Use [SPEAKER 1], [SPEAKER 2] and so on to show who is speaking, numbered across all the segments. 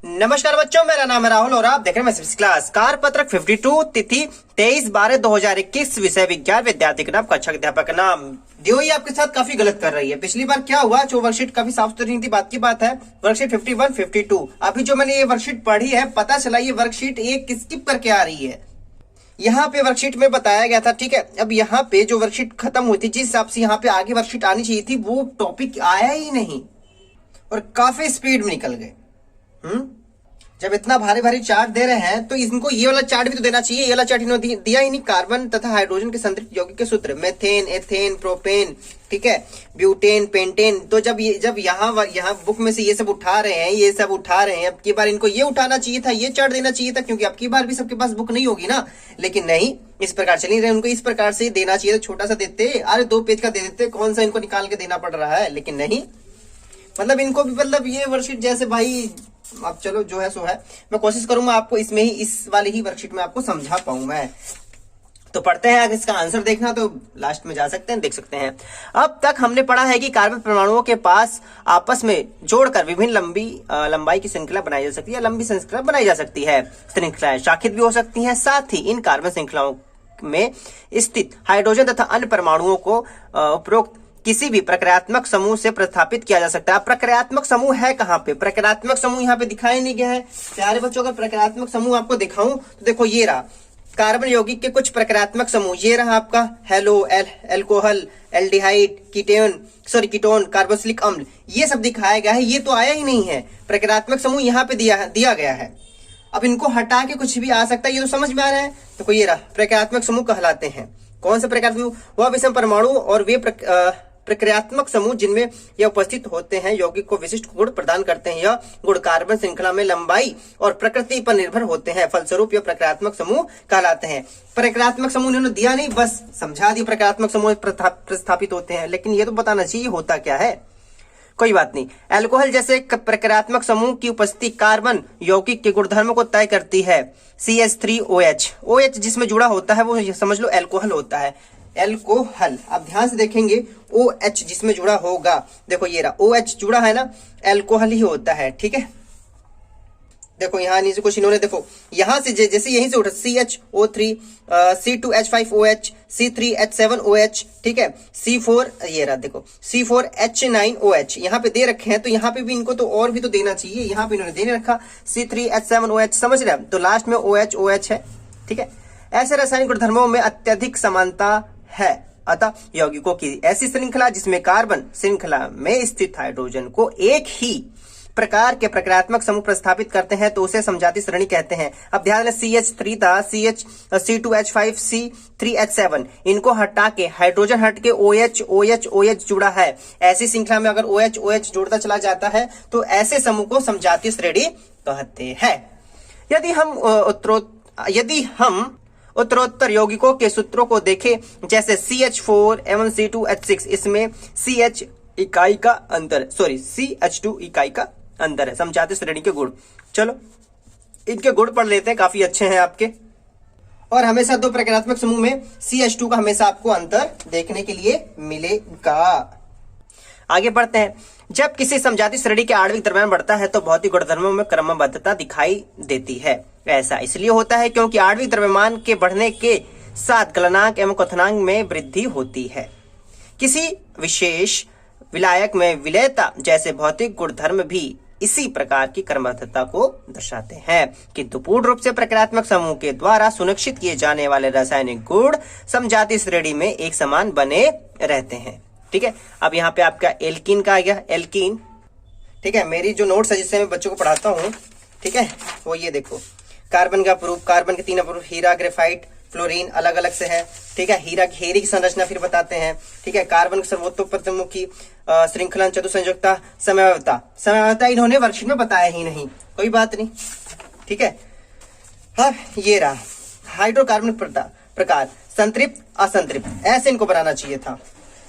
[SPEAKER 1] नमस्कार बच्चों, मेरा नाम है राहुल और आप देख रहे हैं फिजिक्स क्लास। कार पत्रक 52, तिथि 23/12/2021, विषय विज्ञान, विद्यार्थी का नाम, कक्षा अध्यापक का नाम। दियोई आपके साथ काफी गलत कर रही है। पिछली बार क्या हुआ, जो वर्कशीट काफी साफ सुथरी थी, बात की बात है। वर्कशीट 51, 52 अभी जो मैंने ये वर्कशीट पढ़ी है, पता चला ये वर्कशीट एक स्किप करके आ रही है। यहाँ पे वर्कशीट में बताया गया था, ठीक है। अब यहाँ पे जो वर्कशीट खत्म हुई थी, जिस हिसाब से यहाँ पे आगे वर्कशीट आनी चाहिए थी, वो टॉपिक आया ही नहीं और काफी स्पीड में निकल गए। जब इतना भारी भारी चार्ट दे रहे हैं तो इनको ये वाला चार्ट भी तो देना चाहिए। ये वाला चार्ट इन्होंने दिया ही नहीं। कार्बन तथा हाइड्रोजन के संतृप्त यौगिक के सूत्र, मेथेन, एथेन, प्रोपेन, ठीक है, ब्यूटेन, पेंटेन। तो जब यहाँ बुक में से ये सब उठा रहे हैं, अब की बार इनको ये उठाना चाहिए था, ये चार्ट देना चाहिए था, क्योंकि अब की बार भी सबके पास बुक नहीं होगी ना। लेकिन नहीं, इस प्रकार चल नहीं रहे, उनको इस प्रकार से देना चाहिए था। छोटा सा देते, अरे 2 पेज का दे देते, कौन सा इनको निकाल के देना पड़ रहा है। लेकिन नहीं, मतलब इनको भी, मतलब ये वर्कशीट जैसे भाई, अब चलो जो है सो है। मैं कोशिश करूंगा आपको इसमें ही, इस वाली ही वर्कशीट में आपको समझा पाऊं मैं। तो पढ़ते हैं। अगर इसका आंसर देखना तो लास्ट में जा सकते हैं, देख सकते हैं। अब तक हमने पढ़ा है कि कार्बन परमाणुओं के पास आपस में जोड़कर विभिन्न लंबाई की श्रृंखला बनाई जा सकती है, लंबी श्रृंखला बनाई जा सकती है। श्रृंखलाएं शाखित भी हो सकती हैं। साथ ही इन कार्बन श्रृंखलाओं में स्थित हाइड्रोजन तथा अन्य परमाणुओं को उपरोक्त किसी भी प्रक्रियात्मक समूह से प्रतिस्थापित किया जा सकता है। प्रक्रियात्मक समूह है कहां पे? प्रक्रियात्मक समूह यहाँ पे दिखाई नहीं गया है प्यारे बच्चों। अगर प्रक्रियात्मक समूह आपको दिखाऊं तो देखो, ये रहा कार्बन यौगिक के कुछ प्रक्रियात्मक समूह। ये रहा आपका hello, alcohol, aldehyde, ketone, carboxylic अम्ल, ये सब दिखाया गया है। ये तो आया ही नहीं है। प्रक्रियात्मक समूह यहाँ पे दिया गया है। अब इनको हटा के कुछ भी आ सकता है, ये तो समझ में आ रहा है। तो ये रहा प्रक्रियात्मक समूह कहलाते हैं। कौन से प्रक्रियात्मक समूह? वह विषम परमाणु और वे प्रक्रियात्मक समूह जिनमें यह उपस्थित होते हैं, यौगिक को विशिष्ट गुण प्रदान करते हैं। यह गुण कार्बन श्रृंखला में लंबाई और प्रकृति पर निर्भर होते हैं। फलस्वरूप यह प्रक्रियात्मक समूह कहलाते हैं। प्रक्रियात्मक समूह इन्होंने दिया नहीं, बस समझा दिया प्रक्रियात्मक समूह प्रस्थापित होते हैं, लेकिन ये तो बताना चाहिए होता क्या है। कोई बात नहीं। अल्कोहल जैसे प्रक्रियात्मक समूह की उपस्थिति कार्बन यौगिक के गुणधर्मों को तय करती है। CH3OH, OH जिसमें जुड़ा होता है वो समझ लो अल्कोहल होता है। एल्कोहल, अब ध्यान से देखेंगे, OH जिसमें जुड़ा होगा, देखो ये रहा OH जुड़ा है ना, एल्कोहल ही होता है, ठीक है। देखो यहाँ नीचे कुछ इन्होंने, देखो यहां से जैसे यहीं से उठा CHO3, C2H5OH, C3H7OH, ठीक है, C4, ये रहा देखो C4H9OH यहाँ पे दे रखे हैं। तो यहाँ पे भी इनको तो और भी तो देना चाहिए, यहाँ पे इन्होंने दे रखा C3H7OH, समझ रहे हैं। तो लास्ट में OH है, ठीक है। ऐसे रासायनिक गुणधर्मों में अत्यधिक समानता है। अतः यौगिकों की ऐसी श्रृंखला जिसमें कार्बन श्रृंखला में स्थित हाइड्रोजन को एक ही प्रकार के प्रक्रियात्मक समूह प्रस्थापित करते हैं तो उसे समझाती श्रेणी कहते हैं। अब ध्यान दें, CH3 था, C2H5, C3H7, इनको हटा के हाइड्रोजन हट के OH जुड़ा है। ऐसी श्रृंखला में अगर OH जुड़ता चला जाता है तो ऐसे समूह को समझाती श्रेणी कहते हैं। यदि हम उत्तरोत्तर यौगिकों के सूत्रों को देखें, जैसे CH4 एवं C2H6, इसमें CH इकाई का अंतर, CH2 इकाई का अंतर है। समझाते श्रेणी के गुण। चलो इनके गुण पढ़ लेते हैं, काफी अच्छे हैं आपके। और हमेशा 2 प्रक्रियात्मक समूह में CH2 का हमेशा आपको अंतर देखने के लिए मिलेगा। आगे बढ़ते हैं। जब किसी समझाती श्रेणी के आणविक द्रव्यमान बढ़ता है तो भौतिक गुणधर्मों में क्रमबद्धता दिखाई देती है। ऐसा इसलिए होता है क्योंकि आणविक द्रव्यमान के बढ़ने के साथ गलनांक एवं क्वथनांक में वृद्धि होती है। किसी विशेष विलायक में विलेयता जैसे भौतिक गुणधर्म भी इसी प्रकार की क्रमबद्धता को दर्शाते हैं, किंतु पूर्ण रूप से प्रक्रियात्मक समूह के द्वारा सुनिश्चित किए जाने वाले रासायनिक गुण समझाती श्रेणी में एक समान बने रहते हैं, ठीक है। अब यहाँ पे आपका एल्कीन का आ गया, एल्कीन, ठीक है। मेरी जो नोट्स है जिससे मैं बच्चों को पढ़ाता हूँ, ठीक है, वो ये देखो, कार्बन का अप्रूप, कार्बन के 3 अप्रूप, हीरा, ग्रेफाइट, फ्लोरीन अलग अलग से है, ठीक है। हीरे की संरचना फिर बताते हैं, ठीक है। कार्बन की सर्वोत्तमुखी श्रृंखला, चतुसंयुक्ता, समयावता इन्होंने वर्कशीट में बताया ही नहीं, कोई बात नहीं, ठीक है। हाँ, ये रहा हाइड्रोकार्बन प्रकार, संतृप्त, असंतृप्त, ऐसे इनको बनाना चाहिए था,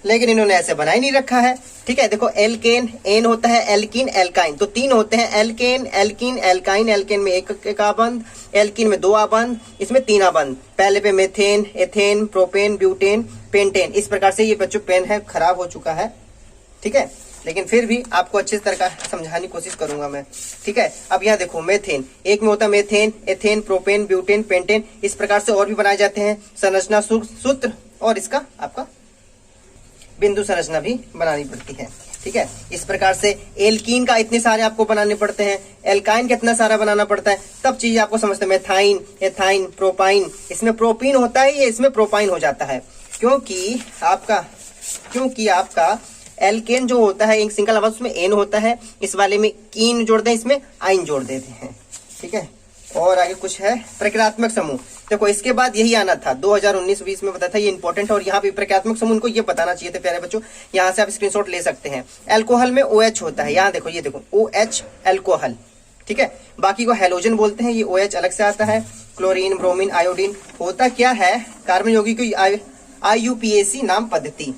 [SPEAKER 1] लेकिन इन्होंने ऐसे बना ही नहीं रखा है, ठीक है। देखो एल्केन, एन होता है, एल्कीन, एल्काइन, तो 3 होते हैं, एल्केन, एल्कीन, एल्काइन। एल्केन में एक आबंध, एल्कीन में 2 आबंध, इसमें 3 आबंध। पहले पे methane, ethane, propane, butane, pentane. इस प्रकार से ये बच्चों पेन है खराब हो चुका है, ठीक है। लेकिन फिर भी आपको अच्छी तरह समझाने की कोशिश करूंगा मैं, ठीक है। अब यहाँ देखो मेथेन, एक में होता है methane, ethane, propane, butane, pentane, इस प्रकार से और भी बनाए जाते हैं संरचना सूत्र, और इसका आपका बिंदु संरचना भी बनानी पड़ती है, ठीक है। इस प्रकार से एल्कीन का इतने सारे आपको बनाने पड़ते हैं, एल्काइन का इतना सारा बनाना पड़ता है, तब चीज आपको समझते हैं। मेथाइन, एथाइन, प्रोपाइन, इसमें प्रोपीन होता है, ये इसमें प्रोपाइन हो जाता है, क्योंकि आपका एल्केन जो होता है एक सिंगल आवाज उसमें एन होता है, इस वाले में कीन जोड़ते हैं, इसमें आइन जोड़ देते हैं, ठीक है। और आगे कुछ है प्रक्रियात्मक समूह, देखो इसके बाद यही आना था 2019-20 में बताया था, ये इंपॉर्टेंट है। और यहाँ पे प्रक्रियात्मक समूह उनको ये बताना चाहिए थे प्यारे बच्चों, यहाँ से आप स्क्रीनशॉट ले सकते हैं। अल्कोहल में OH होता है, यहाँ देखो, ये देखो OH अल्कोहल, ठीक है। बाकी को हैलोजन बोलते हैं, ये OH अलग से आता है। क्लोरीन, ब्रोमीन, आयोडीन, होता क्या है कार्बन यौगिक की IUPAC नाम पद्धति।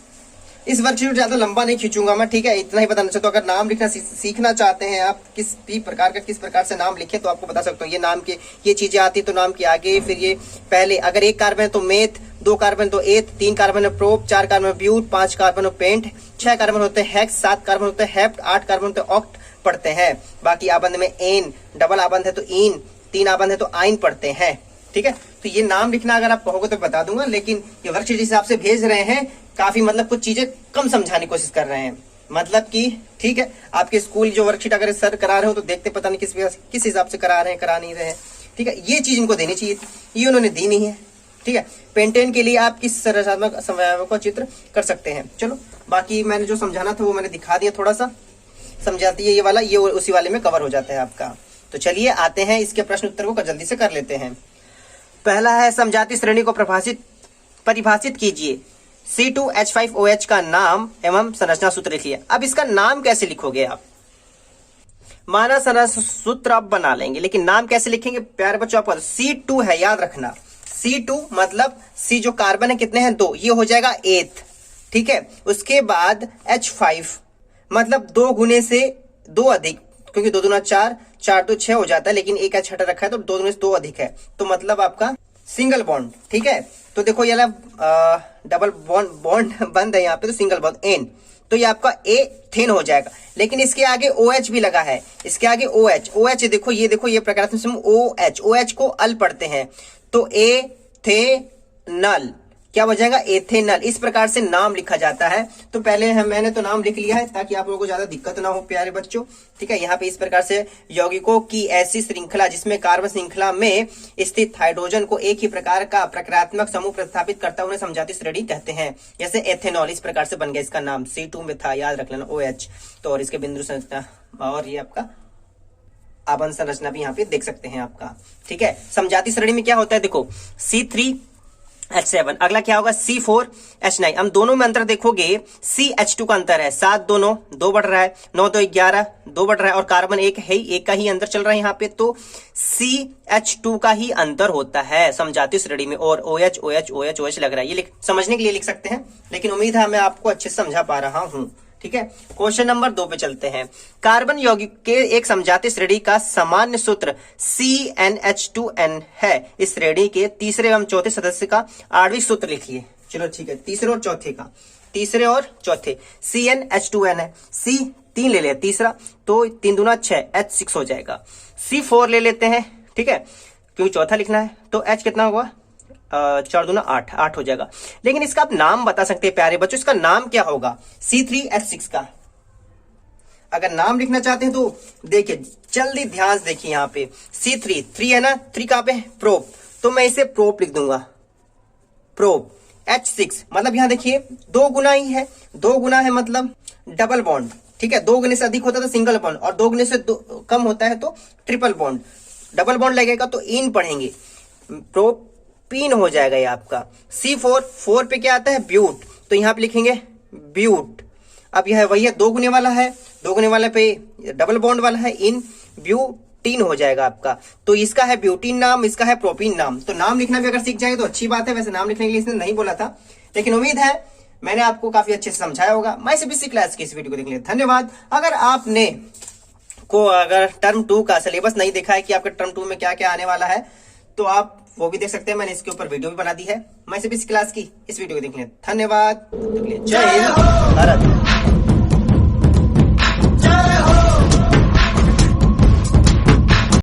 [SPEAKER 1] इस वर्कशीट ज्यादा लंबा नहीं खींचूंगा मैं, ठीक है, इतना ही बताना चाहता हूँ। अगर नाम लिखना सीखना चाहते हैं आप, किस भी प्रकार का किस प्रकार से नाम लिखे, तो आपको बता सकता हूँ। ये नाम के ये चीजें आती तो नाम के आगे, फिर ये पहले अगर एक कार्बन है तो मेथ, 2 कार्बन तो एथ, 3 कार्बन है प्रोप, 4 कार्बन है ब्यूट, 5 कार्बन है पेंट, 6 कार्बन होते हैं हेक्स, 7 कार्बन होते हैं हेप्ट, 8 कार्बन होते हैं ऑक्ट पढ़ते हैं। बाकी आबंध में एन, डबल आबंध है तो इन, 3 आबंध है तो आइन पढ़ते हैं, ठीक है। तो ये नाम लिखना अगर आप कहोगे तो बता दूंगा, लेकिन ये वर्कशीट जिस हिसाब से भेज रहे हैं काफी मतलब कुछ चीजें कम समझाने की कोशिश कर रहे हैं, मतलब कि ठीक है। आपके स्कूल जो वर्कशीट अगर सर करा रहे हो तो देखते पता नहीं किस हिसाब से करा रहे हैं, करा नहीं रहे हैं, ठीक है। ये चीज इनको देनी चाहिए, ये उन्होंने दी नहीं है, ठीक है। पेंटेन के लिए आप किस संरचनात्मक समन्वय का चित्र कर सकते हैं। चलो बाकी मैंने जो समझाना था वो मैंने दिखा दिया, थोड़ा सा समझाती है ये वाला, ये उसी वाले में कवर हो जाता है आपका। तो चलिए आते हैं इसके प्रश्न उत्तर को जल्दी से कर लेते हैं। पहला है समजाति श्रेणी को परिभाषित कीजिए। C2H5OH का नाम एवं संरचना सूत्र लिखिए। अब इसका नाम कैसे लिखोगे आप? माना संरचना सूत्र आप बना लेंगे, लेकिन नाम कैसे लिखेंगे प्यारे बच्चों? आपको C2 है, याद रखना। C2 मतलब C जो कार्बन है कितने हैं? 2, ये हो जाएगा एथ, ठीक है। उसके बाद H5 मतलब 2 गुने से 2 अधिक, क्योंकि 2 दूना 4, 4 तो 6 हो जाता है, लेकिन एक H हटा रखा है तो 2 गुने से 2 अधिक है, तो मतलब आपका सिंगल बॉन्ड, ठीक है। तो देखो ये डबल बॉन्ड बंद है यहाँ पे, तो सिंगल बॉन्ड एन, तो ये आपका एथेन हो जाएगा। लेकिन इसके आगे OH भी लगा है, इसके आगे OH देखो ये प्रकारात्मक समूह OH को अल पढ़ते हैं, तो एथेनल क्या हो जाएगा? एथेनल। इस प्रकार से नाम लिखा जाता है। तो पहले मैंने तो नाम लिख लिया है ताकि आप लोगों को ज्यादा दिक्कत ना हो प्यारे बच्चों, ठीक है। यहाँ पे इस प्रकार से यौगिकों की ऐसी श्रृंखला जिसमें कार्बन श्रृंखला में स्थित हाइड्रोजन को एक ही प्रकार का प्रक्रियात्मक समूह प्रतिस्थापित करता है, उन्हें समजाति श्रेणी कहते हैं। जैसे एथेनॉल, इस प्रकार से बन गया इसका नाम। C2 में था, याद रख लेना OH। तो और इसके बिंदु संरचना और ये आपका आबंध संरचना भी यहाँ पे देख सकते हैं आपका, ठीक है। समजाति श्रेणी में क्या होता है देखो, C3H7, अगला क्या होगा C4H9। हम दोनों में अंतर देखोगे, CH2 का अंतर है 7 2 9, 2 बढ़ रहा है, 9 2 11, 2 बढ़ रहा है, और कार्बन एक है, एक का ही अंतर चल रहा है यहाँ पे, तो CH2 का ही अंतर होता है समजाति श्रेणी में। और OH लग रहा है, ये समझने के लिए लिख सकते हैं, लेकिन उम्मीद है मैं आपको अच्छे से समझा पा रहा हूं, ठीक है। क्वेश्चन नंबर 2 पे चलते हैं। कार्बन यौगिक के एक समजाति श्रेणी का सामान्य सूत्र CnH2n है। इस श्रेणी के तीसरे एवं चौथे सदस्य का आणविक सूत्र लिखिए। चलो ठीक है, तीसरे और चौथे CnH2n है। C 3 ले लें तीसरा, तो 3 दूना 6, H6 हो जाएगा। C4 ले लेते हैं, ठीक है, क्योंकि चौथा लिखना है, तो H कितना होगा? 4 दूना 8 हो जाएगा। लेकिन इसका आप नाम बता सकते हैं प्यारे बच्चों, इसका नाम क्या होगा C3H6 का? अगर नाम लिखना चाहते हैं तो देखिए, जल्दी ध्यान से देखिए, यहाँ पे C3 है ना, 3 कहां पे? प्रोप, तो मैं इसे प्रोप लिख दूंगा, प्रोप। H6 मतलब यहाँ देखिए 2 गुना ही है, 2 गुना है मतलब डबल बॉन्ड, ठीक है। 2 गुने से अधिक होता है तो सिंगल बॉन्ड, और 2 गुने से कम होता है तो ट्रिपल बॉन्ड। डबल बॉन्ड लगेगा तो इन पढ़ेंगे, प्रोपीन हो जाएगा ये आपका। C4 पे क्या आता है? ब्यूट, तो यहाँ पे लिखेंगे ब्यूट। अब यह वही है, 2 गुने वाला है, 2 गुने वाले पे डबल बॉन्ड वाला है, इन ब्यूटीन हो जाएगा आपका। तो इसका है ब्यूटीन नाम, इसका है प्रोपीन नाम। तो नाम लिखना भी अगर सीख जाएंगे तो अच्छी बात है। वैसे नाम लिखने के लिए इसने नहीं बोला था, लेकिन उम्मीद है मैंने आपको काफी अच्छे से समझाया होगा। मैं CBSE क्लास की इस वीडियो को देखने के लिए धन्यवाद। अगर आपने अगर टर्म 2 का सिलेबस नहीं देखा है कि आपके टर्म 2 में क्या क्या आने वाला है, तो आप वो भी देख सकते हैं। मैंने इसके ऊपर वीडियो भी बना दी है। मैं CBSE क्लास की इस वीडियो को देखने धन्यवाद। जय हिंद, भारत।